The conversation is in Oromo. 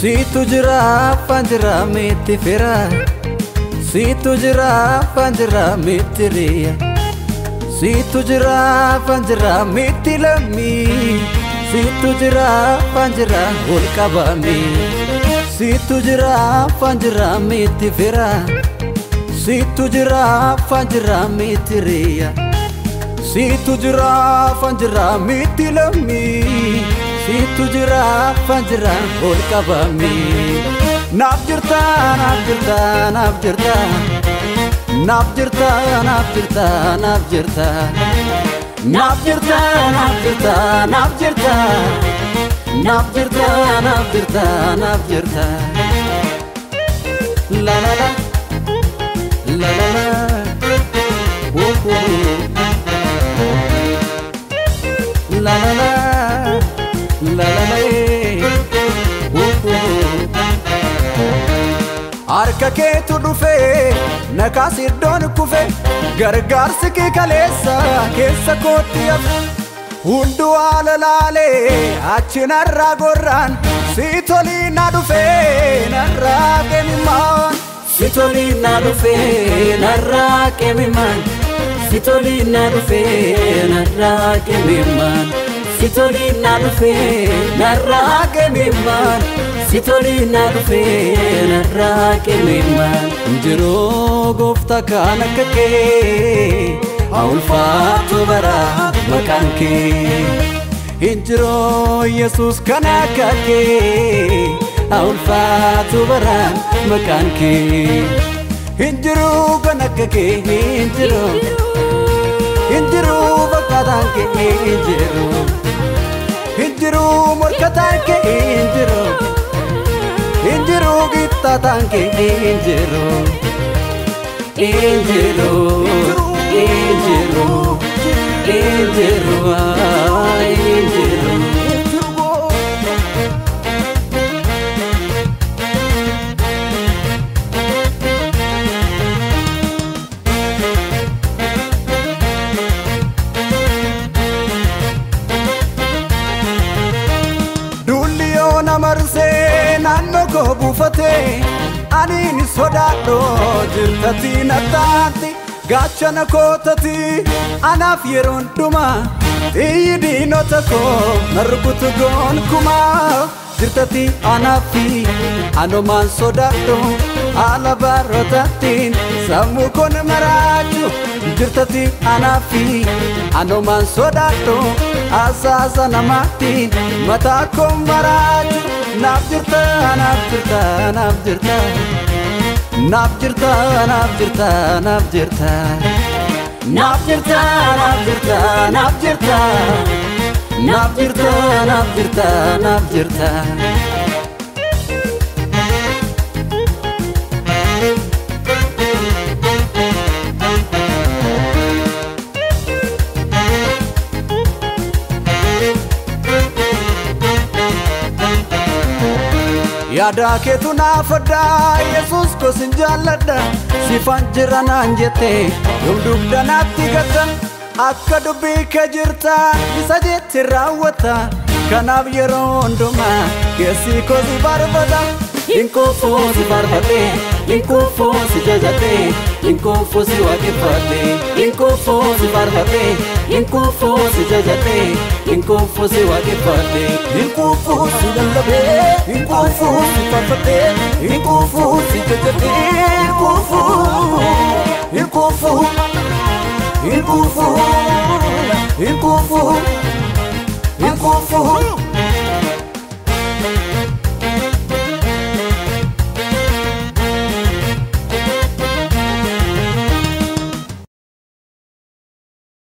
Situ jira panjara miti fira, situ jira panjara miti ria, situ jira panjara miti lami, situ jira panjara ulkabami, situ jira panjara miti fira, situ jira panjara miti ria, situ jira panjara miti lami. Situ jira panjara ulkabami. Nabjirta, nabjirta, nabjirta, nabjirta, nabjirta, nabjirta, nabjirta, nabjirta, nabjirta, nabjirta, nabjirta, nabjirta. La la la, la la la, oh oh, la la la. La la la, arka ke tu dufe, nakasi don kufe, gargar se ke kalesa, kesa kotiya. Hundu ala lale, achina ragoran, sitoli na dufe, narra ke miman, sitoli na dufe, narra ke miman, sitoli na dufe, narra ke miman. Sitoli na dufe narra ke miman, sitoli na dufe narra ke miman. Injiro gofta kana ke, aulfatu bara makan ke. Injiro Yesus kana ke, aulfatu bara makan ke. Injiro kana ke, injiro, injiro bakadan ke injiro. Injiru morkatanke injiru, injiru gittatanke injiru, injiru, injiru, injiru, injiru. Marse nanno ko bufate ani ni sodado jirtati natati gachana kotati anaf yeron duma tiyidi notako narbutu gon kuma jirtati anafi anoman sodado ala barotatin samu kon maraju jirtati anafi anoman sodado asasa namatin mata kon maraju. Nabjirta, nabjirta, nabjirta, nabjirta, nabjirta, nabjirta, nabjirta, nabjirta, nabjirta, nabjirta, nabjirta, nabjirta. Yada ke tu nafada Yesus ko sinjalada sifan jirana anjete yom dubda natti gatan akka dubbi ke jirta isa jetti rawata kanab yeron duma kesi ko si barbada inko fo si barbade inko fo si jajate inko fo si wakifate inko fo si barbade inko fo si jajate inko fo si wakifate inko fo si jalabe inko fo si parfate inko fo si jajate inko fo inko fo inko fo inko fo inko fo